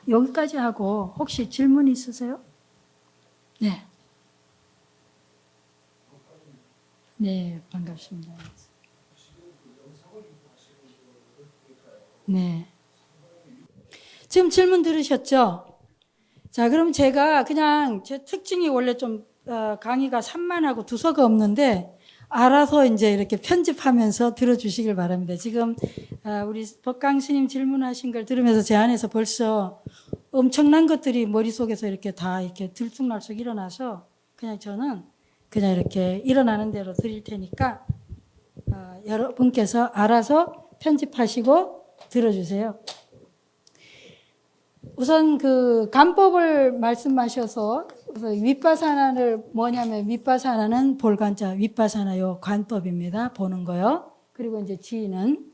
여기까지 하고 혹시 질문 있으세요? 네. 네, 반갑습니다. 네. 지금 질문 들으셨죠? 자, 그럼 제가 그냥 제 특징이 원래 좀 강의가 산만하고 두서가 없는데 알아서 이제 이렇게 편집하면서 들어주시길 바랍니다. 지금 우리 법강 스님 질문하신 걸 들으면서 제 안에서 벌써 엄청난 것들이 머릿속에서 이렇게 다 이렇게 들쑥날쑥 일어나서 그냥 저는 그냥 이렇게 일어나는 대로 드릴 테니까 여러분께서 알아서 편집하시고 들어주세요. 우선 그 간법을 말씀하셔서 윗바사나를 뭐냐면 윗바사나는 볼간자 윗바사나 요 관법입니다. 보는 거요. 그리고 이제 지는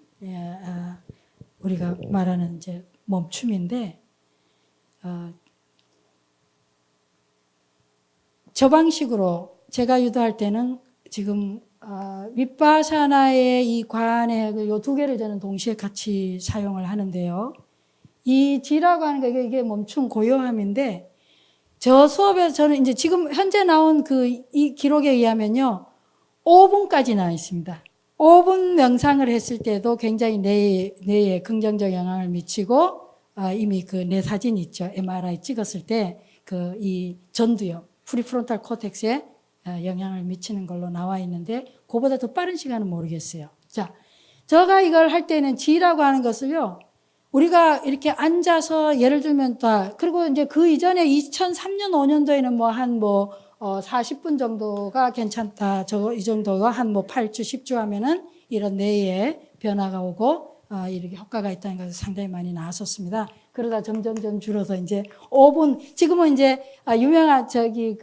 우리가 말하는 이제 멈춤인데 저 방식으로 제가 유도할 때는 지금 윗바사나의 이 관의 요 두 개를 저는 동시에 같이 사용을 하는데요. 이 지라고 하는 게 이게 멈춤 고요함인데 저 수업에서 저는 이제 지금 현재 나온 이 기록에 의하면요 5분까지 나와 있습니다. 5분 명상을 했을 때도 굉장히 뇌에 긍정적 영향을 미치고 이미 그 뇌 사진 있죠. MRI 찍었을 때 이 전두엽 프리프론탈 코텍스에 영향을 미치는 걸로 나와 있는데 그보다 더 빠른 시간은 모르겠어요. 자, 제가 이걸 할 때는 지라고 하는 것을요. 우리가 이렇게 앉아서 예를 들면 그리고 이제 그 이전에 2003년, 5년도에는 40분 정도가 괜찮다. 이 정도가 한 8주, 10주 하면은 이런 뇌에 변화가 오고, 이렇게 효과가 있다는 것이 상당히 많이 나왔었습니다. 그러다 점점 줄어서 이제 5분, 지금은 이제, 유명한 저쪽에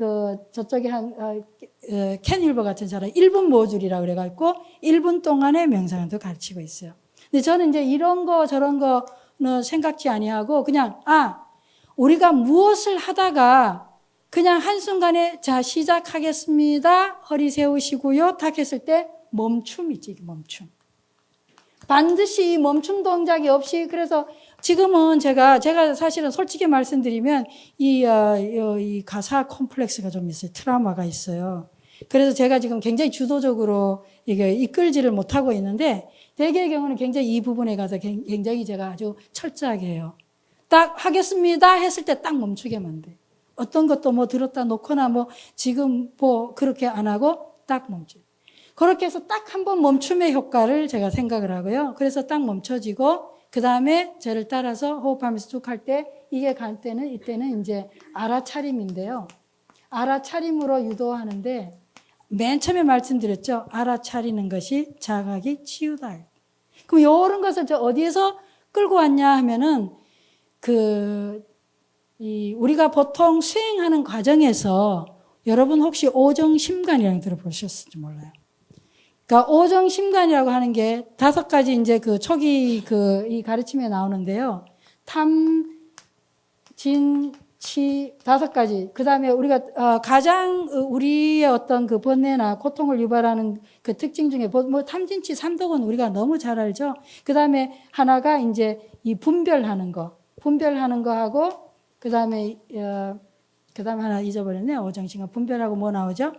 켄 힐버 같은 사람 1분 모듈이라고 그래가지고 1분 동안의 명상도 가르치고 있어요. 근데 저는 이제 이런 거 저런 거는 생각지 아니하고 그냥 우리가 무엇을 하다가 그냥 한순간에 자 시작하겠습니다. 허리 세우시고요. 탁 했을 때 멈춤이지 멈춤. 반드시 이 멈춤 동작이 없이 그래서 지금은 제가 사실은 솔직히 말씀드리면 이 가사 콤플렉스가 좀 있어요. 트라우마가 있어요. 그래서 제가 지금 굉장히 주도적으로 이게 이끌지를 못하고 있는데 대개의 경우는 굉장히 이 부분에 가서 굉장히 제가 아주 철저하게 해요. 딱 하겠습니다 했을 때 딱 멈추게 만들어요. 어떤 것도 들었다 놓거나 지금 그렇게 안 하고 딱 멈춰요. 그렇게 해서 딱 한 번 멈춤의 효과를 제가 생각을 하고요. 그래서 딱 멈춰지고 그 다음에 저를 따라서 호흡하면서 쭉 할 때 이게 갈 때는 이때는 이제 알아차림인데요. 알아차림으로 유도하는데 맨 처음에 말씀드렸죠. 알아차리는 것이 자각이 치유다. 그럼 이런 것을 저 어디에서 끌고 왔냐 하면은 우리가 보통 수행하는 과정에서 여러분 혹시 오정심관이라는 들어보셨을지 몰라요. 그러니까 오정심관이라고 하는 게 5가지 이제 초기 이 가르침에 나오는데요. 탐, 진, 치 5가지. 그 다음에 우리가 가장 우리의 어떤 번뇌나 고통을 유발하는 그 특징 중에 탐진치 3독은 우리가 너무 잘 알죠. 그 다음에 하나가 이제 이 분별하는 거 하고 그 다음에 하나 잊어버렸네요. 오정심관 분별하고 뭐 나오죠?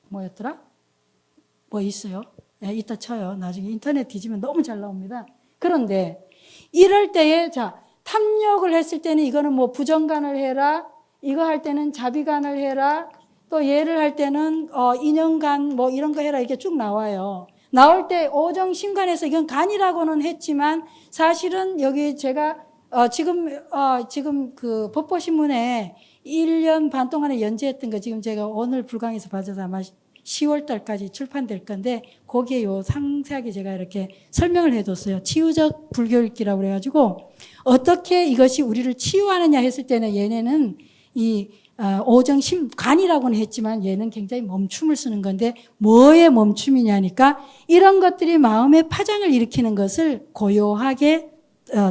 뭐였더라? 뭐 있어요? 네, 이따 쳐요. 나중에 인터넷 뒤지면 너무 잘 나옵니다. 그런데 이럴 때에 탐욕을 했을 때는 이거는 부정간을 해라. 이거 할 때는 자비간을 해라. 또 얘를 할 때는 인연간 이런 거 해라. 이게 쭉 나와요. 나올 때 오정심간에서 이건 간이라고는 했지만 사실은 여기 제가 지금 그 법보신문에 1년 반 동안에 연재했던 거 지금 제가 오늘 불강에서 봐서 아마 10월 달까지 출판될 건데 거기에 상세하게 제가 이렇게 설명을 해뒀어요. 치유적 불교읽기라고 그래가지고 어떻게 이것이 우리를 치유하느냐 했을 때는 얘네는 오정심관이라고는 했지만 얘는 굉장히 멈춤을 쓰는 건데 뭐의 멈춤이냐니까 이런 것들이 마음의 파장을 일으키는 것을 고요하게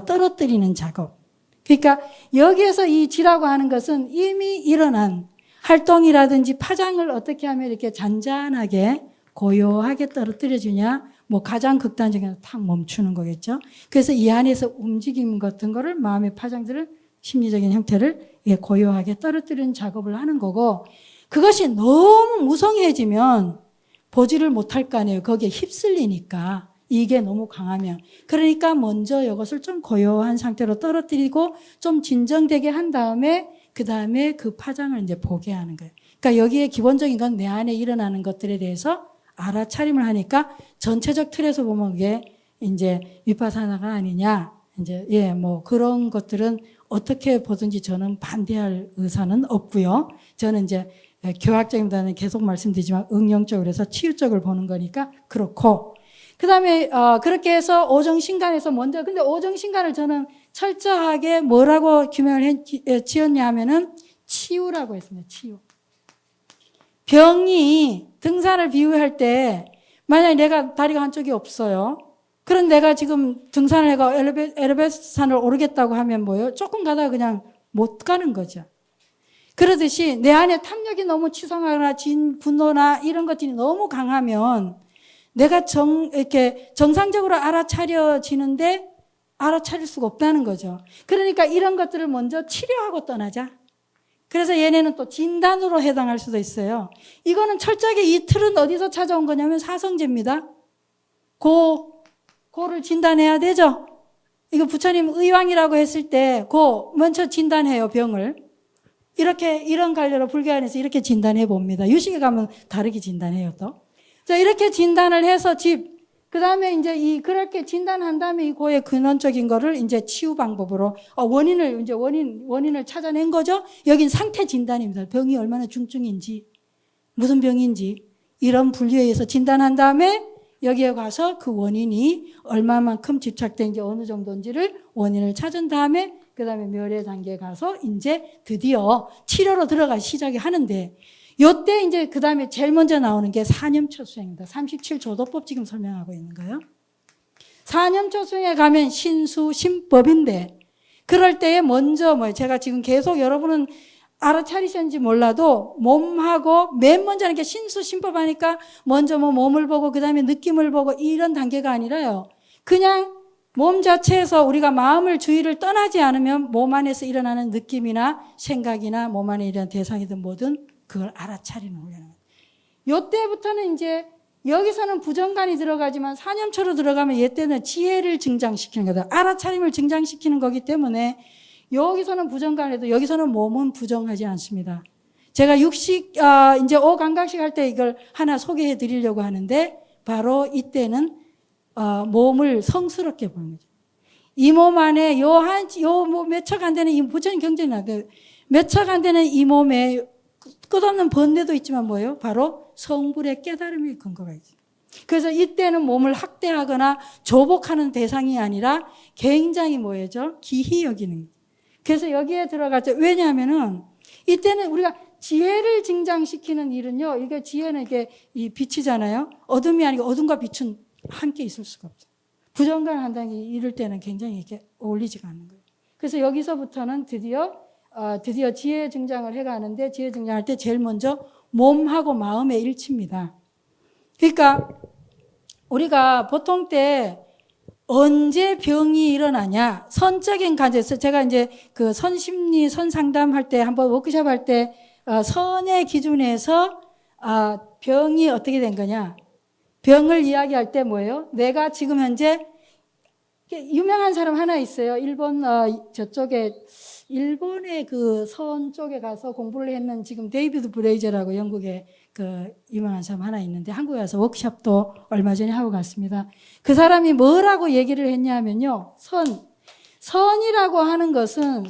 떨어뜨리는 작업. 그러니까 여기에서 이 지라고 하는 것은 이미 일어난 활동이라든지 파장을 어떻게 하면 이렇게 잔잔하게 고요하게 떨어뜨려주냐. 뭐 가장 극단적인 탁 멈추는 거겠죠. 그래서 이 안에서 움직임 같은 거를 마음의 파장들을 심리적인 형태를 고요하게 떨어뜨리는 작업을 하는 거고 그것이 너무 무성해지면 보지를 못할 거 아니에요. 거기에 휩쓸리니까. 이게 너무 강하면. 그러니까 먼저 이것을 좀 고요한 상태로 떨어뜨리고 좀 진정되게 한 다음에 그 다음에 그 파장을 이제 보게 하는 거예요. 그러니까 여기에 기본적인 건 내 안에 일어나는 것들에 대해서 알아차림을 하니까 전체적 틀에서 보면 그게 이제 위파사나가 아니냐. 이제 뭐 그런 것들은 어떻게 보든지 저는 반대할 의사는 없고요. 저는 이제 교학적인보다는 계속 말씀드리지만 응용적으로 해서 치유적으로 보는 거니까 그렇고 그 다음에 그렇게 해서 오정신간에서 먼저 근데 오정신간을 저는 철저하게 뭐라고 규명을 지었냐 하면은 치유라고 했습니다. 치유. 병이 등산을 비유할 때 만약에 내가 다리가 한쪽이 없어요. 그런 내가 지금 등산을 해가 에베레스트 산을 오르겠다고 하면 뭐예요? 조금 가다가 그냥 못 가는 거죠. 그러듯이 내 안에 탐욕이 너무 치성하거나 분노나 이런 것들이 너무 강하면 내가 이렇게 정상적으로 알아차려지는데 알아차릴 수가 없다는 거죠. 그러니까 이런 것들을 먼저 치료하고 떠나자. 그래서 얘네는 또 진단으로 해당할 수도 있어요. 이거는 철저하게 이 틀은 어디서 찾아온 거냐면 사성제입니다. 고를 진단해야 되죠. 이거 부처님 의왕이라고 했을 때 먼저 진단해요, 병을. 이런 갈래로 불교 안에서 이렇게 진단해 봅니다. 유식에 가면 다르게 진단해요, 또. 자, 이렇게 진단을 해서 그 다음에 이제 그렇게 진단한 다음에 이 고의 근원적인 거를 이제 치유 방법으로, 원인을 찾아낸 거죠? 여긴 상태 진단입니다. 병이 얼마나 중증인지, 무슨 병인지, 이런 분류에 의해서 진단한 다음에 여기에 가서 그 원인이 얼마만큼 집착된지 어느 정도인지를 원인을 찾은 다음에 그 다음에 멸의 단계에 가서 이제 드디어 치료로 들어가 시작이 하는데 요때 이제 그 다음에 제일 먼저 나오는 게 사념처 수행입니다. 37조도법 지금 설명하고 있는 거예요. 사념처 수행에 가면 신수, 신법인데 그럴 때에 먼저 제가 지금 계속 여러분은 알아차리셨는지 몰라도 몸하고 맨 먼저 하는 게 신수, 신법 하니까 먼저 몸을 보고 그 다음에 느낌을 보고 이런 단계가 아니라요. 그냥 몸 자체에서 우리가 마음을 주의를 떠나지 않으면 몸 안에서 일어나는 느낌이나 생각이나 몸 안에 일어나는 대상이든 뭐든 그걸 알아차리는 훈련입니다. 요때부터는 이제 여기서는 부정관이 들어가지만 사념처로 들어가면 얘때는 지혜를 증장시키는 거다. 알아차림을 증장시키는 거기 때문에 여기서는 부정관해도 여기서는 몸은 부정하지 않습니다. 제가 이제 오감각식 할 때 이걸 하나 소개해 드리려고 하는데 바로 이때는 몸을 성스럽게 보는 거죠. 이 몸 안에 몇 척 안 되는 이 부처님 경전이나 몇 척 안 되는 이 몸에 끝없는 번뇌도 있지만 뭐예요? 바로 성불의 깨달음의 근거가 있어요. 그래서 이때는 몸을 학대하거나 조복하는 대상이 아니라 굉장히 뭐예요? 기히 여기는 거예요. 그래서 여기에 들어가죠. 왜냐하면은 이때는 우리가 지혜를 증장시키는 일은요. 이게 지혜는 이게 이 빛이잖아요. 어둠이 아니고 어둠과 빛은 함께 있을 수가 없어요. 부정관 한다는 게 이럴 때는 굉장히 이렇게 어울리지가 않는 거예요. 그래서 여기서부터는 드디어 지혜 증장을 해가는데 지혜 증장할 때 제일 먼저 몸하고 마음의 일치입니다. 그러니까 우리가 보통 때 언제 병이 일어나냐? 선적인 관점에서 제가 이제 그 선심리, 선상담 할 때 한번 워크숍 할 때 선의 기준에서 병이 어떻게 된 거냐? 병을 이야기할 때 뭐예요? 내가 지금 현재 유명한 사람 하나 있어요. 일본의 그 선 쪽에 가서 공부를 했는 지금 데이비드 브레이저라고 영국의 그 유명한 사람 하나 있는데 한국에 와서 워크숍도 얼마 전에 하고 갔습니다. 그 사람이 뭐라고 얘기를 했냐면요. 선이라고 하는 것은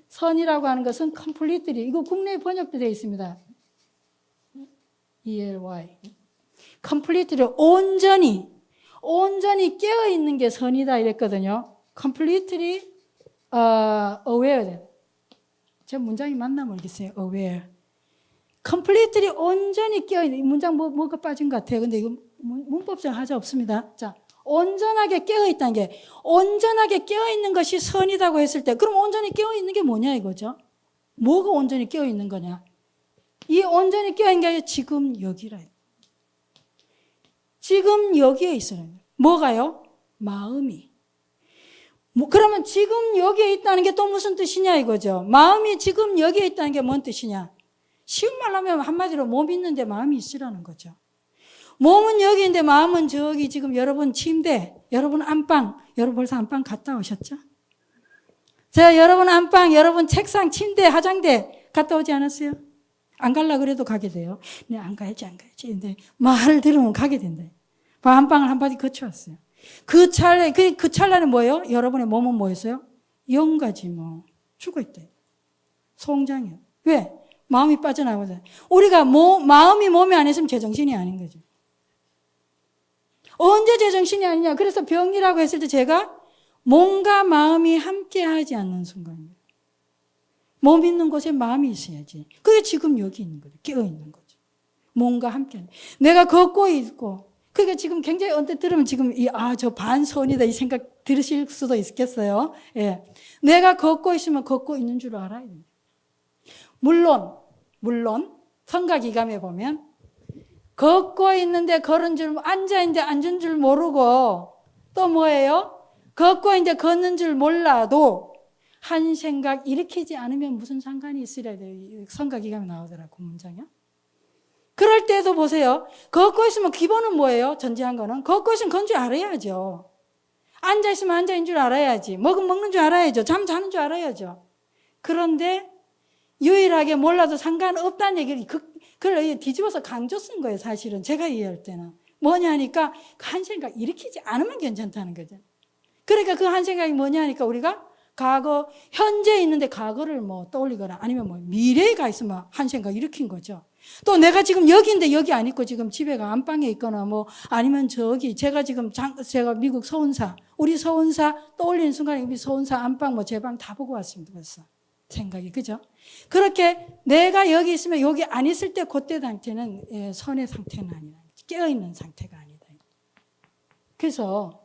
선이라고 하는 것은 completely 이거 국내에 번역도 되어 있습니다. ELY completely 온전히 깨어 있는 게 선이다 이랬거든요. completely aware. 제 문장이 맞나 모르겠어요. aware. completely 온전히 깨어있는, 이 문장 뭐가 빠진 것 같아요. 근데 이거 문법상 하자 없습니다. 자, 온전하게 깨어있다는 게, 온전하게 깨어있는 것이 선이라고 했을 때, 그럼 온전히 깨어있는 게 뭐냐 이거죠? 뭐가 온전히 깨어있는 거냐? 이 온전히 깨어있는 게 지금 여기라. 지금 여기에 있어요. 뭐가요? 마음이. 그러면 지금 여기에 있다는 게 또 무슨 뜻이냐 이거죠. 마음이 지금 여기에 있다는 게 뭔 뜻이냐. 쉬운 말로 하면 한마디로 몸 있는데 마음이 있으라는 거죠. 몸은 여기 있는데 마음은 저기 지금 여러분 침대, 여러분 안방, 여러분 벌써 안방 갔다 오셨죠? 제가 여러분 안방, 여러분 책상, 침대, 화장대 갔다 오지 않았어요? 안 갈라 그래도 가게 돼요. 네, 안 가야지. 근데 말을 들으면 가게 된다. 안방을 한바디 거쳐왔어요. 그 찰나는 뭐예요? 여러분의 몸은 뭐였어요? 영가지 뭐. 죽어있다. 송장이요. 왜? 마음이 빠져나가거든. 우리가 마음이 몸에 안 있으면 제정신이 아닌 거죠. 언제 제정신이 아니냐. 그래서 병이라고 했을 때 제가 몸과 마음이 함께 하지 않는 순간이에요. 몸 있는 곳에 마음이 있어야지. 그게 지금 여기 있는 거죠. 깨어 있는 거죠. 몸과 함께. 내가 걷고 있고. 그게 지금 굉장히 언뜻 들으면 지금 저 반선이다 이 생각 들으실 수도 있겠어요. 예. 내가 걷고 있으면 걷고 있는 줄 알아야 됩니다. 물론 성가기감에 보면 걷고 있는데 걸은 줄, 앉아있는데 앉은 줄 모르고 또 뭐예요? 걷고 있는데 걷는 줄 몰라도 한 생각 일으키지 않으면 무슨 상관이 있으려 돼요. 성가기감에 나오더라고 문장이요. 그럴 때도 보세요. 걷고 있으면 기본은 뭐예요? 전제한 거는 걷고 있으면 걷는 줄 알아야죠. 앉아있으면 앉아있는 줄 알아야지. 먹는 줄 알아야죠. 잠 자는 줄 알아야죠. 그런데 유일하게 몰라도 상관없다는 얘기를 그걸 뒤집어서 강조 쓴 거예요. 사실은 제가 이해할 때는 뭐냐 하니까 한 생각 일으키지 않으면 괜찮다는 거죠. 그러니까 그 한 생각이 뭐냐 하니까 우리가 과거 현재 있는데 과거를 뭐 떠올리거나 아니면 뭐 미래에 가 있으면 한 생각 일으킨 거죠. 또 내가 지금 여기인데 여기 안 있고 지금 집에가 안방에 있거나 뭐 아니면 저기 제가 지금 제가 미국 서운사 우리 서운사 떠올리는 순간에 우리 서운사 안방 뭐 제 방 다 보고 왔습니다. 벌써 생각이 그죠? 그렇게 내가 여기 있으면 여기 안 있을 때 그때 상태는 선의 상태는 아니다. 깨어있는 상태가 아니다. 그래서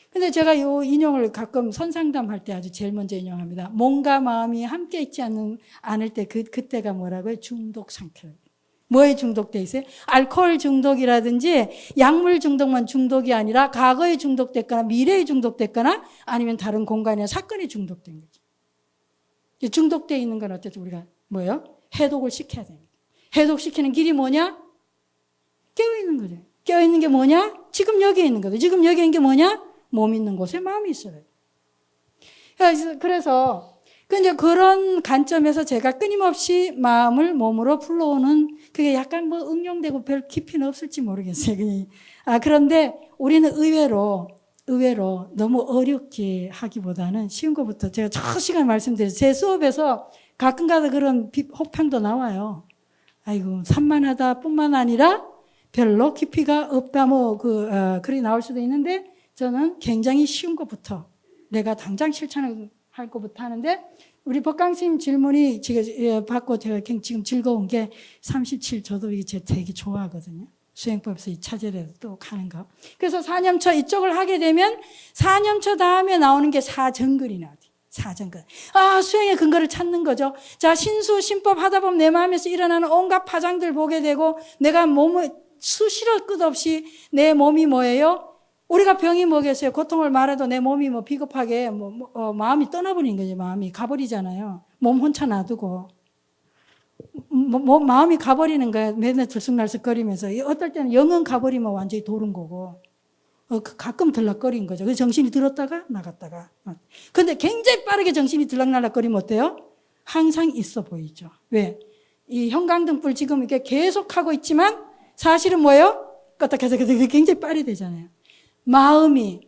근데 제가 이 인용을 가끔 선상담할 때 아주 제일 먼저 인용합니다. 몸과 마음이 함께 있지 않을 때 그때가 뭐라고요? 중독 상태. 뭐에 중독돼 있어요? 알코올 중독이라든지 약물 중독만 중독이 아니라 과거에 중독됐거나 미래에 중독됐거나 아니면 다른 공간이나 사건에 중독된 거죠. 중독돼 있는 건 어쨌든 우리가 뭐예요? 해독을 시켜야 됩니다. 해독시키는 길이 뭐냐? 깨어있는 거죠. 깨어있는 게 뭐냐? 지금 여기에 있는 거죠. 지금 여기에 있는 게 뭐냐? 몸 있는 곳에 마음이 있어요. 그래서 이제 그런 관점에서 제가 끊임없이 마음을 몸으로 불러오는 그게 약간 뭐 응용되고 별 깊이는 없을지 모르겠어요. 그런데 우리는 의외로 너무 어렵게 하기보다는 쉬운 것부터 제가 저 시간 말씀드렸어요. 제 수업에서 가끔가다 그런 혹평도 나와요. 아이고 산만하다 뿐만 아니라 별로 깊이가 없다 글이 나올 수도 있는데 저는 굉장히 쉬운 것부터 내가 당장 실천할 것부터 하는데 우리 법강스님 질문이 제가 받고 제가 지금 즐거운 게 37 저도 이게 되게 좋아하거든요. 수행법에서 이 차절에도 또 가는 거. 그래서 4념처 이쪽을 하게 되면 4념처 다음에 나오는 게 사정근이 나와요. 사정근. 수행의 근거를 찾는 거죠. 자, 신수, 신법 하다 보면 내 마음에서 일어나는 온갖 파장들 보게 되고 내가 몸을 수시로 끝없이 내 몸이 뭐예요? 우리가 병이 뭐겠어요? 고통을 말해도 내 몸이 뭐 비겁하게 마음이 떠나버린 거지. 마음이 가버리잖아요. 몸 혼자 놔두고. 마음이 가버리는 거야. 맨날 들쑥날쑥거리면서. 어떨 때는 영은 가버리면 완전히 도른 거고. 가끔 들락거린 거죠. 그래서 정신이 들었다가 나갔다가. 근데 굉장히 빠르게 정신이 들락날락거리면 어때요? 항상 있어 보이죠. 왜? 이 형광등불 지금 이렇게 계속 하고 있지만 사실은 뭐예요? 껐다 켜서 굉장히 빨리 되잖아요. 마음이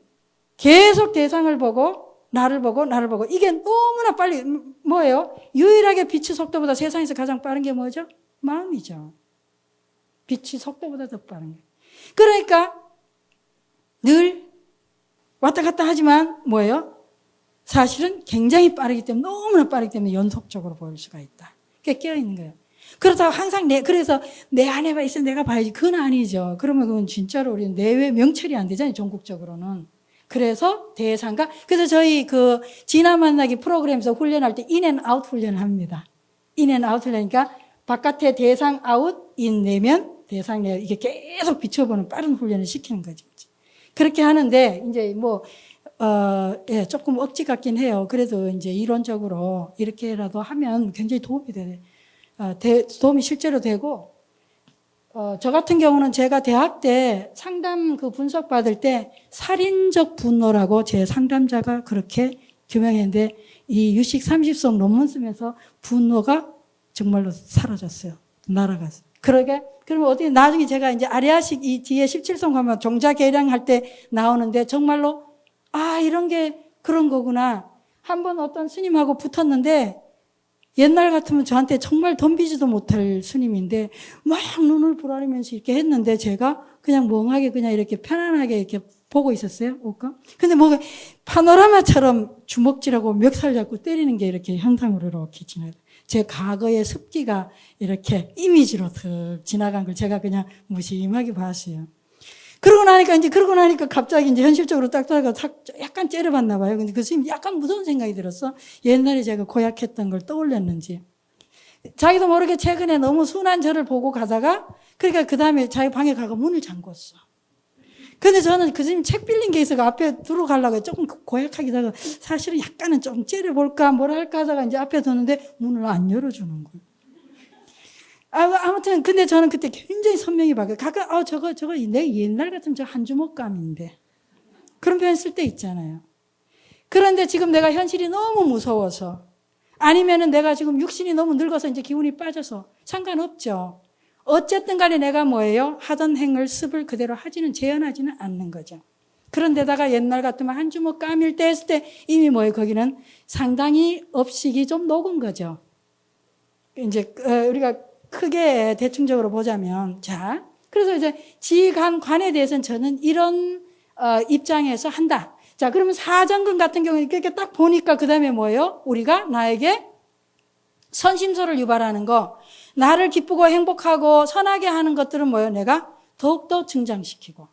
계속 대상을 보고 나를 보고 이게 너무나 빨리 뭐예요? 유일하게 빛의 속도보다 세상에서 가장 빠른 게 뭐죠? 마음이죠. 빛의 속도보다 더 빠른 게. 그러니까 늘 왔다 갔다 하지만 뭐예요? 사실은 굉장히 빠르기 때문에 너무나 빠르기 때문에 연속적으로 보일 수가 있다. 그게 깨어있는 거예요. 그렇다고 항상 그래서 내 안에만 있어 내가 봐야지. 그건 아니죠. 그러면 그건 진짜로 우리 내외 명철이 안 되잖아요. 전국적으로는. 그래서 대상과 그래서 저희 진화 만나기 프로그램에서 훈련할 때 인 앤 아웃 훈련을 합니다. 인 앤 아웃 훈련이니까 바깥에 대상 아웃 인 내면 대상에 이게 계속 비춰보는 빠른 훈련을 시키는 거죠. 그렇게 하는데 이제 뭐 예, 조금 억지 같긴 해요. 그래도 이제 이론적으로 이렇게라도 하면 굉장히 도움이 돼. 도움이 실제로 되고, 저 같은 경우는 제가 대학 때 상담 그 분석 받을 때 살인적 분노라고 제 상담자가 그렇게 규명했는데 이 유식 30성 논문 쓰면서 분노가 정말로 사라졌어요. 날아갔어요. 그러면 어떻게 나중에 제가 이제 아리아식 이 뒤에 17성 가면 종자 계량할 때 나오는데 정말로 이런 게 그런 거구나. 한번 어떤 스님하고 붙었는데 옛날 같으면 저한테 정말 덤비지도 못할 스님인데 막 눈을 부라리면서 이렇게 했는데 제가 그냥 멍하게 그냥 이렇게 편안하게 이렇게 보고 있었어요. 옷가. 근데 뭐 파노라마처럼 주먹질하고 멱살 잡고 때리는 게 이렇게 현상으로 이렇게 지나요. 제 과거의 습기가 이렇게 이미지로 더 지나간 걸 제가 그냥 무심하게 봤어요. 그러고 나니까 갑자기 이제 현실적으로 딱 들어가 약간 째려봤나 봐요. 근데 그 스님이 약간 무서운 생각이 들었어. 옛날에 제가 고약했던 걸 떠올렸는지. 자기도 모르게 최근에 너무 순한 저를 보고 가다가 그러니까 그 다음에 자기 방에 가서 문을 잠궜어. 근데 저는 그 스님 책 빌린 게 있어서 앞에 들어가려고 조금 고약하기도 하고 사실은 약간은 좀 째려볼까 뭐라 할까 하다가 이제 앞에 뒀는데 문을 안 열어주는 거예요. 아무튼 근데 저는 그때 굉장히 선명히 봤어요. 가끔 저거 내 옛날 같으면 저 한 주먹감인데 그런 표현 쓸 때 있잖아요. 그런데 지금 내가 현실이 너무 무서워서 아니면은 내가 지금 육신이 너무 늙어서 이제 기운이 빠져서 상관없죠. 어쨌든 간에 내가 뭐예요? 하던 행을 습을 그대로 재현하지는 않는 거죠. 그런데다가 옛날 같으면 한 주먹 감일 때 했을 때 이미 뭐예요? 거기는 상당히 업식이 좀 녹은 거죠. 이제 우리가 크게 대충적으로 보자면 자, 그래서 이제 지간관에 대해서는 저는 이런 입장에서 한다. 자, 그러면 사정근 같은 경우는 이렇게 딱 보니까 그 다음에 뭐예요? 우리가 나에게 선심소를 유발하는 거, 나를 기쁘고 행복하고 선하게 하는 것들은 뭐예요? 내가 더욱더 증장시키고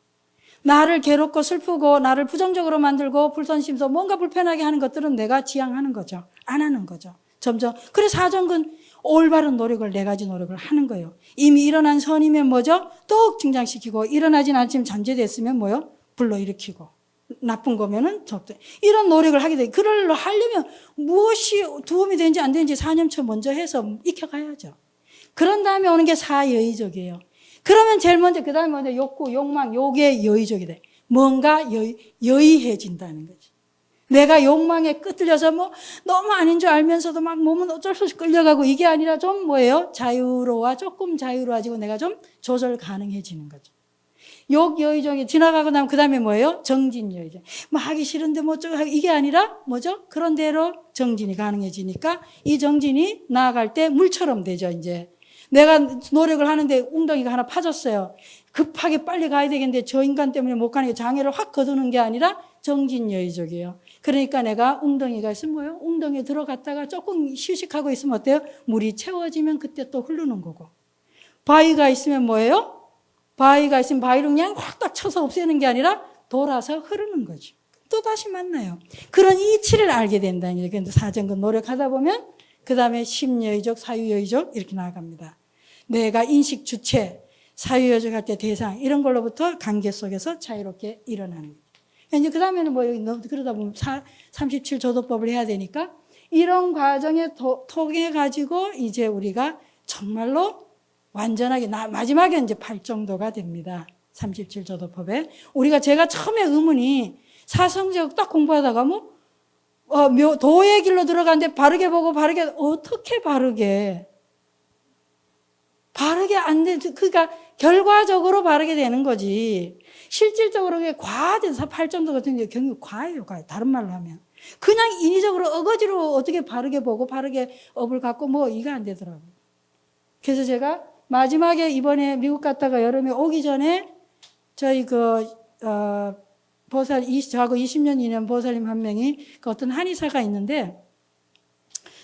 나를 괴롭고 슬프고 나를 부정적으로 만들고 불선심소 뭔가 불편하게 하는 것들은 내가 지양하는 거죠. 안 하는 거죠. 점점. 그래서 사정근 올바른 노력을 4가지 노력을 하는 거예요. 이미 일어난 선이면 뭐죠? 더욱 증장시키고 일어나진 않지만 잠재됐으면 뭐요? 불러일으키고 나쁜 거면은 적대. 이런 노력을 하게 돼. 그걸 하려면 무엇이 도움이 되는지 안 되는지 4년초 먼저 해서 익혀가야죠. 그런 다음에 오는 게 사여의적이에요. 그러면 제일 먼저 그 다음에 먼저 욕구, 욕망, 요게 여의적이 돼. 뭔가 여의해진다는 거지. 내가 욕망에 끄들려서 뭐 너무 아닌 줄 알면서도 막 몸은 어쩔 수 없이 끌려가고 이게 아니라 좀 뭐예요? 조금 자유로워지고 내가 좀 조절 가능해지는 거죠. 욕여의정이 지나가고 나면 그 다음에 뭐예요? 정진여의정. 뭐 하기 싫은데 뭐 이게 아니라 뭐죠? 그런 대로 정진이 가능해지니까 이 정진이 나아갈 때 물처럼 되죠, 이제. 내가 노력을 하는데 웅덩이가 하나 파졌어요. 급하게 빨리 가야 되겠는데 저 인간 때문에 못 가는 게 장애를 확 거두는 게 아니라 정진여의적이에요. 그러니까 내가 웅덩이가 있으면 뭐예요? 웅덩이에 들어갔다가 조금 휴식하고 있으면 어때요? 물이 채워지면 그때 또 흐르는 거고. 바위가 있으면 뭐예요? 바위가 있으면 바위를 그냥 확 딱 쳐서 없애는 게 아니라 돌아서 흐르는 거죠. 또 다시 만나요. 그런 이치를 알게 된다는 얘기예요. 근데 사정근 노력하다 보면 그 다음에 심여의적, 사유여의적 이렇게 나아갑니다. 내가 인식 주체, 사유여의적 할 때 대상 이런 걸로부터 관계 속에서 자유롭게 일어나는 거죠. 이제 그 다음에는 뭐 그러다 보면 37조도법을 해야 되니까 이런 과정에 통해 가지고 이제 우리가 정말로 완전하게 마지막에 이제 8정도가 됩니다. 37조도법에 제가 처음에 의문이 사성제국 딱 공부하다가 도의 길로 들어가는데 바르게 보고 어떻게 바르게 안 돼. 그러니까 결과적으로 바르게 되는 거지. 실질적으로 그게 과대서 8점도 같은 게 경우 과예요. 다른 말로 하면. 그냥 인위적으로 어거지로 어떻게 바르게 보고 바르게 업을 갖고 이가 안 되더라고요. 그래서 제가 마지막에 이번에 미국 갔다가 여름에 오기 전에 저희 저하고 20년 인연 보살님 한 명이 어떤 한의사가 있는데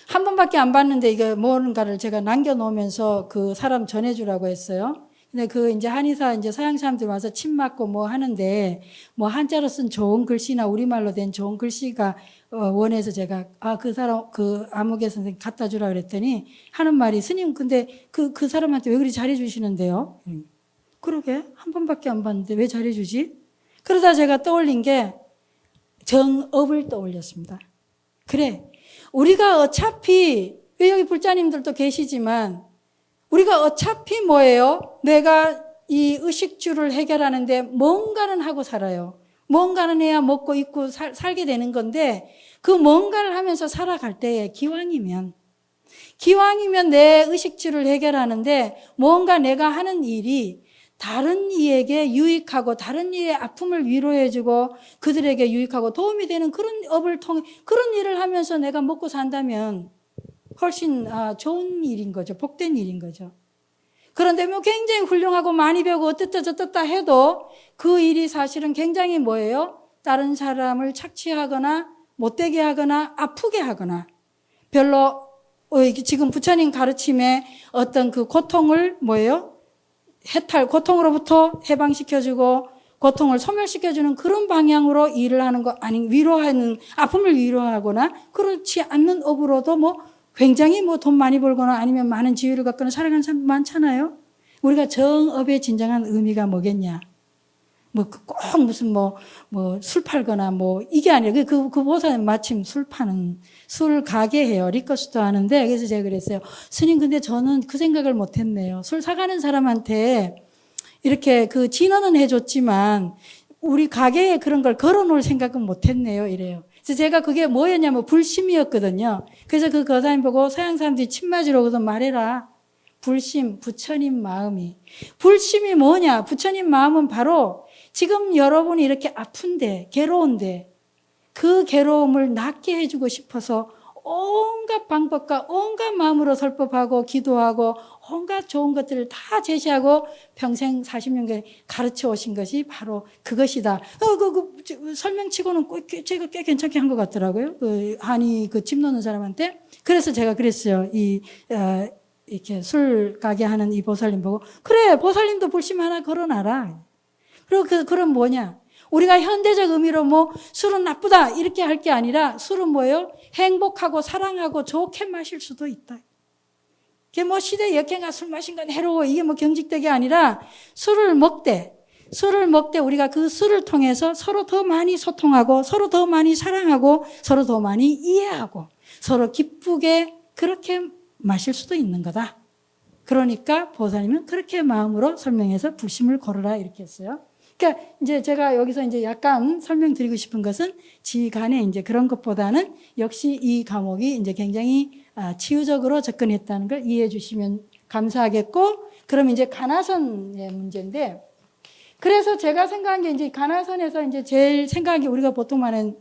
한 번밖에 안 봤는데 이게 뭔가를 제가 남겨놓으면서 그 사람 전해주라고 했어요. 근데 이제 한의사 이제 서양 사람들 와서 침 맞고 하는데 한자로 쓴 좋은 글씨나 우리말로 된 좋은 글씨가 원해서 제가 그 사람 아무개 선생님 갖다 주라 그랬더니 하는 말이 스님 근데 그 사람한테 왜 그리 잘해 주시는데요? 그러게 한 번밖에 안 봤는데 왜 잘해주지? 그러다 제가 떠올린 게 정업을 떠올렸습니다. 그래, 우리가 어차피 왜 여기 불자님들도 계시지만 우리가 어차피 뭐예요? 내가 이 의식주를 해결하는데 뭔가는 하고 살아요. 뭔가는 해야 먹고 입고 살게 되는 건데 그 뭔가를 하면서 살아갈 때에 기왕이면 내 의식주를 해결하는데 뭔가 내가 하는 일이 다른 이에게 유익하고 다른 이의 아픔을 위로해주고 그들에게 유익하고 도움이 되는 그런 업을 통해 그런 일을 하면서 내가 먹고 산다면 훨씬 좋은 일인 거죠. 복된 일인 거죠. 그런데 뭐 굉장히 훌륭하고 많이 배우고 어떻다 저떻다 해도 그 일이 사실은 굉장히 뭐예요? 다른 사람을 착취하거나 못되게 하거나 아프게 하거나 별로 지금 부처님 가르침에 어떤 그 고통을 뭐예요? 고통으로부터 해방시켜주고 고통을 소멸시켜주는 그런 방향으로 일을 하는 거 아니 위로하는 아픔을 위로하거나 그렇지 않는 업으로도 뭐 굉장히 뭐 돈 많이 벌거나 아니면 많은 지위를 갖거나 살아가는 사람 많잖아요. 우리가 정업의 진정한 의미가 뭐겠냐? 뭐 꼭 무슨 술 팔거나 뭐 이게 아니라 그 보살은 마침 술 가게 해요. 리커스도 하는데 그래서 제가 그랬어요. 스님 근데 저는 그 생각을 못했네요. 술 사가는 사람한테 이렇게 그 진언은 해줬지만 우리 가게에 그런 걸 걸어놓을 생각은 못했네요. 이래요. 그래서 제가 그게 뭐였냐면 불심이었거든요. 그래서 그 거사님 보고 서양 사람들이 침 맞으러 오거든 말해라. 불심, 부처님 마음이. 불심이 뭐냐? 부처님 마음은 바로 지금 여러분이 이렇게 아픈데, 괴로운데, 그 괴로움을 낫게 해주고 싶어서 온갖 방법과 온갖 마음으로 설법하고 기도하고 온갖 좋은 것들을 다 제시하고 평생 40년간 가르쳐 오신 것이 바로 그것이다. 설명치고는 제가 꽤 괜찮게 한 것 같더라고요. 한이 집 놓는 사람한테. 그래서 제가 그랬어요. 이렇게 술 가게 하는 이 보살님 보고, 그래, 보살님도 불심 하나 걸어놔라. 그리고 그럼 뭐냐? 우리가 현대적 의미로 뭐 술은 나쁘다 이렇게 할 게 아니라 술은 뭐예요? 행복하고 사랑하고 좋게 마실 수도 있다. 이게 뭐 시대 역행가 술 마신 건 해로워 이게 뭐 경직되게 아니라 술을 먹되 우리가 그 술을 통해서 서로 더 많이 소통하고 서로 더 많이 사랑하고 서로 더 많이 이해하고 서로 기쁘게 그렇게 마실 수도 있는 거다. 그러니까 보살님은 그렇게 마음으로 설명해서 불심을 걸어라 이렇게 했어요. 그러니까 이제 제가 여기서 이제 약간 설명드리고 싶은 것은 지간에 이제 그런 것보다는 역시 이 과목이 이제 굉장히 치유적으로 접근했다는 걸 이해해 주시면 감사하겠고, 그럼 이제 가나선의 문제인데, 그래서 제가 생각한 게 이제 가나선에서 이제 제일 생각한 게 우리가 보통 말하는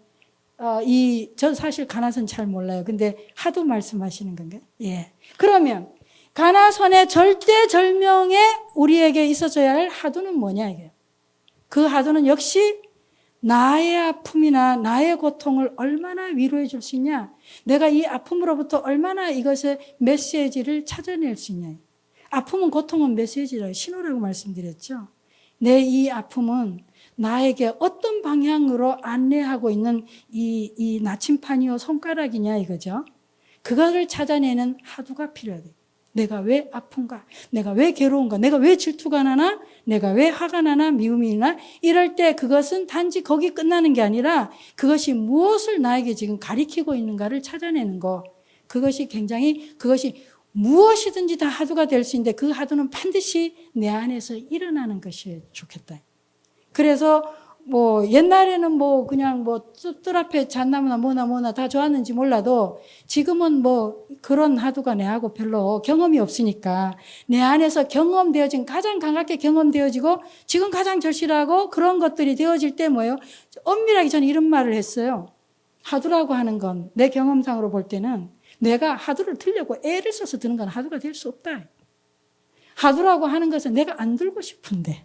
저 사실 가나선 잘 몰라요. 근데 하도 말씀하시는 건가요? 예. 그러면 가나선의 절대절명에 우리에게 있어줘야 할 하도는 뭐냐 이게. 그 하도는 역시 나의 아픔이나 나의 고통을 얼마나 위로해 줄 수 있냐. 내가 이 아픔으로부터 얼마나 이것의 메시지를 찾아낼 수 있냐. 아픔은 고통은 메시지라고 신호라고 말씀드렸죠. 내 이 아픔은 나에게 어떤 방향으로 안내하고 있는 이 나침판이요 손가락이냐 이거죠. 그거를 찾아내는 하도가 필요하대요. 내가 왜 아픈가? 내가 왜 괴로운가? 내가 왜 질투가 나나? 내가 왜 화가 나나? 미움이 나? 이럴 때 그것은 단지 거기 끝나는 게 아니라 그것이 무엇을 나에게 지금 가리키고 있는가를 찾아내는 거. 그것이 무엇이든지 다 하도가 될 수 있는데 그 하도는 반드시 내 안에서 일어나는 것이 좋겠다. 그래서 뭐 옛날에는 뭐 그냥 뭐 뜰 앞에 잣나무나 뭐나 다 좋았는지 몰라도 지금은 뭐 그런 하도가 내하고 별로 경험이 없으니까 내 안에서 경험되어진 가장 강하게 경험되어지고 지금 가장 절실하고 그런 것들이 되어질 때 뭐예요? 엄밀하게 저는 이런 말을 했어요. 하도라고 하는 건 내 경험상으로 볼 때는 내가 하도를 들려고 애를 써서 드는 건 하도가 될 수 없다. 하도라고 하는 것은 내가 안 들고 싶은데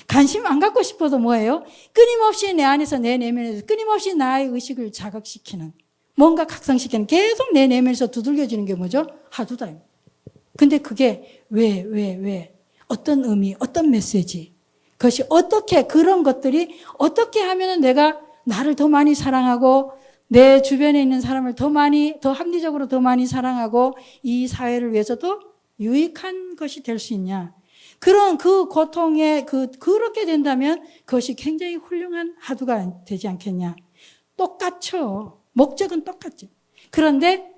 관심 안 갖고 싶어도 뭐예요? 끊임없이 내 안에서 내 내면에서 끊임없이 나의 의식을 자극시키는 뭔가 각성시키는 계속 내 내면에서 두들겨지는 게 뭐죠? 하도다. 근데 그게 왜 어떤 의미 어떤 메시지 그것이 어떻게 그런 것들이 어떻게 하면 내가 나를 더 많이 사랑하고 내 주변에 있는 사람을 더 합리적으로 더 많이 사랑하고 이 사회를 위해서도 유익한 것이 될 수 있냐. 그런 그 고통에 그렇게 된다면 그것이 굉장히 훌륭한 화두가 되지 않겠냐. 똑같죠. 목적은 똑같죠. 그런데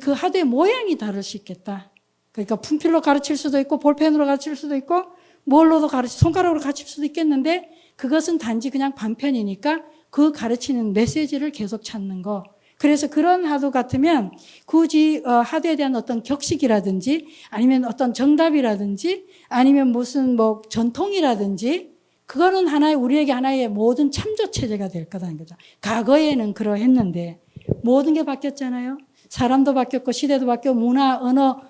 그 화두의 모양이 다를 수 있겠다. 그러니까 분필로 가르칠 수도 있고 볼펜으로 가르칠 수도 있고 뭘로도 손가락으로 가르칠 수도 있겠는데 그것은 단지 그냥 반편이니까 그 가르치는 메시지를 계속 찾는 거. 그래서 그런 화두 같으면 굳이 화두에 대한 어떤 격식이라든지 아니면 어떤 정답이라든지 아니면 무슨 뭐 전통이라든지 그거는 우리에게 하나의 모든 참조 체제가 될 거다는 거죠. 과거에는 그러했는데 모든 게 바뀌었잖아요. 사람도 바뀌었고 시대도 바뀌었고 문화, 언어,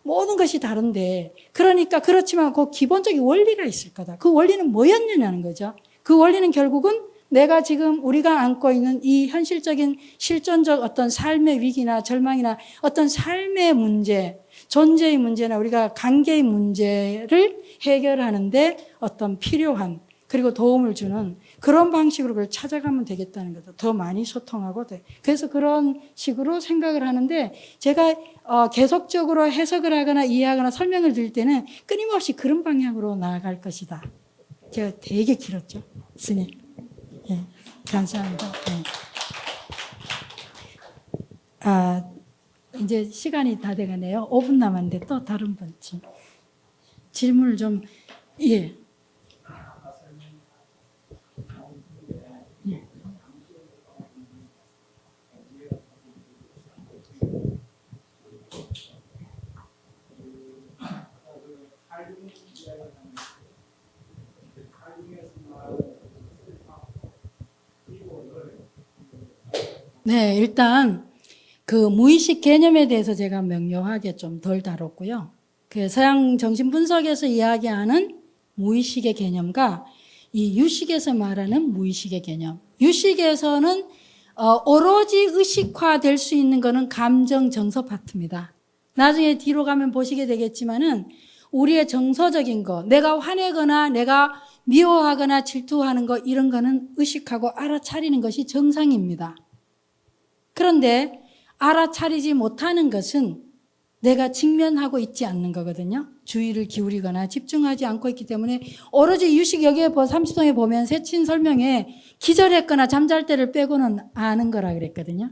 모든 것이 다른데 그러니까 그렇지만 그 기본적인 원리가 있을 거다. 그 원리는 뭐였느냐는 거죠. 그 원리는 결국은 내가 지금 우리가 안고 있는 이 현실적인 실존적 어떤 삶의 위기나 절망이나 어떤 삶의 문제, 존재의 문제나 우리가 관계의 문제를 해결하는데 어떤 필요한 그리고 도움을 주는 그런 방식으로 그걸 찾아가면 되겠다는 거죠. 더 많이 소통하고 돼. 그래서 그런 식으로 생각을 하는데 제가 계속적으로 해석을 하거나 이해하거나 설명을 드릴 때는 끊임없이 그런 방향으로 나아갈 것이다. 제가 되게 길었죠, 스님. 예, 감사합니다. 예. 이제 시간이 다 돼가네요. 5분 남았는데 또 다른 분 질문을 좀, 예. 네, 일단 그 무의식 개념에 대해서 제가 명료하게 좀 덜 다뤘고요. 그 서양 정신 분석에서 이야기하는 무의식의 개념과 이 유식에서 말하는 무의식의 개념. 유식에서는 오로지 의식화될 수 있는 거는 감정 정서 파트입니다. 나중에 뒤로 가면 보시게 되겠지만은 우리의 정서적인 거, 내가 화내거나 내가 미워하거나 질투하는 거 이런 거는 의식하고 알아차리는 것이 정상입니다. 그런데 알아차리지 못하는 것은 내가 직면하고 있지 않는 거거든요. 주의를 기울이거나 집중하지 않고 있기 때문에 오로지 유식 여기에 30동에 보면 세친 설명에 기절했거나 잠잘 때를 빼고는 아는 거라 그랬거든요.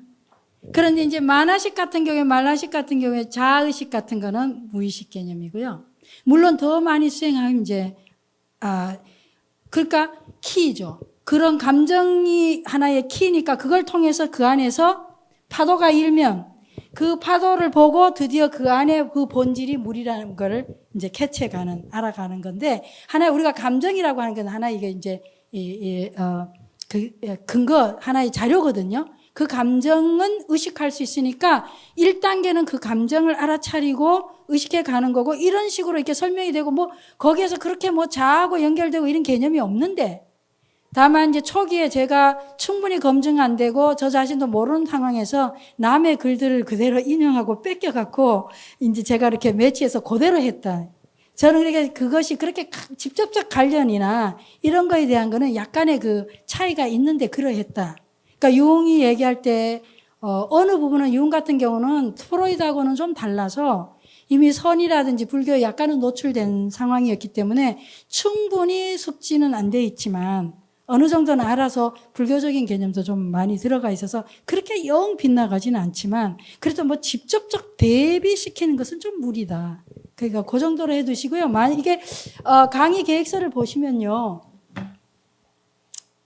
그런데 이제 만화식 같은 경우에 말라식 같은 경우에 자의식 같은 거는 무의식 개념이고요. 물론 더 많이 수행하면 이제 그러니까 키죠. 그런 감정이 하나의 키니까 그걸 통해서 그 안에서 파도가 일면 그 파도를 보고 드디어 그 안에 그 본질이 물이라는 걸 이제 캐치해가는, 알아가는 건데, 하나의 우리가 감정이라고 하는 건 하나 이게 이제, 근거, 하나의 자료거든요. 그 감정은 의식할 수 있으니까 1단계는 그 감정을 알아차리고 의식해 가는 거고 이런 식으로 이렇게 설명이 되고 뭐 거기에서 그렇게 뭐 자아하고 연결되고 이런 개념이 없는데 다만 이제 초기에 제가 충분히 검증 안 되고 저 자신도 모르는 상황에서 남의 글들을 그대로 인용하고 뺏겨갖고 이제 제가 이렇게 매치해서 그대로 했다. 저는 그러니까 그것이 그렇게 직접적 관련이나 이런 거에 대한 거는 약간의 그 차이가 있는데 그러했다. 그러니까 유흥이 얘기할 때 어느 부분은 유흥 같은 경우는 프로이드하고는 좀 달라서 이미 선이라든지 불교에 약간은 노출된 상황이었기 때문에 충분히 숙지는 안 돼 있지만 어느 정도는 알아서 불교적인 개념도 좀 많이 들어가 있어서 그렇게 영 빗나가지는 않지만 그래도 뭐 직접적 대비시키는 것은 좀 무리다. 그러니까 그 정도로 해두시고요. 이게 강의 계획서를 보시면요.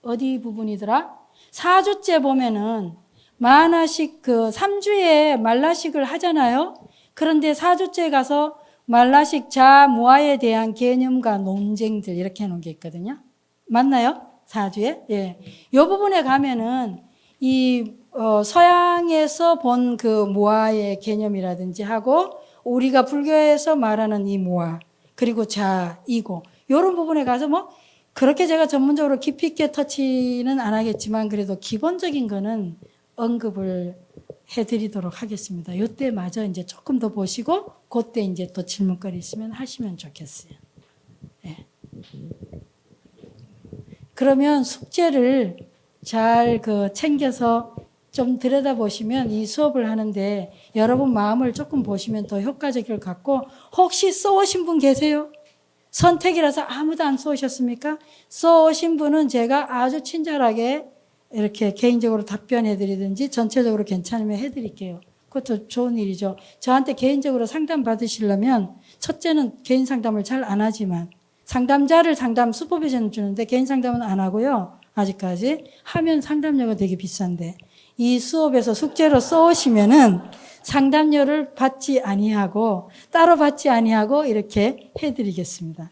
어디 부분이더라? 4주째 보면은 만화식 3주에 말라식을 하잖아요. 그런데 4주째 가서 말라식 자무아에 대한 개념과 논쟁들 이렇게 해놓은 게 있거든요. 맞나요? 4주에? 예. 이 부분에 가면은 서양에서 본 그 무아의 개념이라든지 하고 우리가 불교에서 말하는 이 무아 그리고 자, 이고 이런 부분에 가서 뭐 그렇게 제가 전문적으로 깊이 있게 터치는 안 하겠지만 그래도 기본적인 거는 언급을 해드리도록 하겠습니다. 이때마저 이제 조금 더 보시고 그때 이제 또 질문거리 있으면 하시면 좋겠어요. 예. 그러면 숙제를 잘 챙겨서 좀 들여다보시면 이 수업을 하는데 여러분 마음을 조금 보시면 더 효과적일 것 같고 혹시 써오신 분 계세요? 선택이라서 아무도 안 쏘셨습니까? 쏘신 분은 제가 아주 친절하게 이렇게 개인적으로 답변해 드리든지 전체적으로 괜찮으면 해 드릴게요. 그것도 좋은 일이죠. 저한테 개인적으로 상담 받으시려면 첫째는 개인 상담을 잘 안 하지만 상담자를 상담 슈퍼비전 주는데 개인 상담은 안 하고요. 아직까지 하면 상담료가 되게 비싼데 이 수업에서 숙제로 써오시면은 상담료를 받지 아니하고 따로 받지 아니하고 이렇게 해드리겠습니다.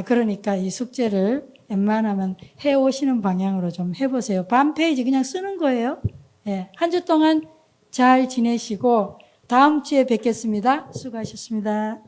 그러니까 이 숙제를 웬만하면 해오시는 방향으로 좀 해보세요. 반 페이지 그냥 쓰는 거예요. 예, 한 주 동안 잘 지내시고 다음 주에 뵙겠습니다. 수고하셨습니다.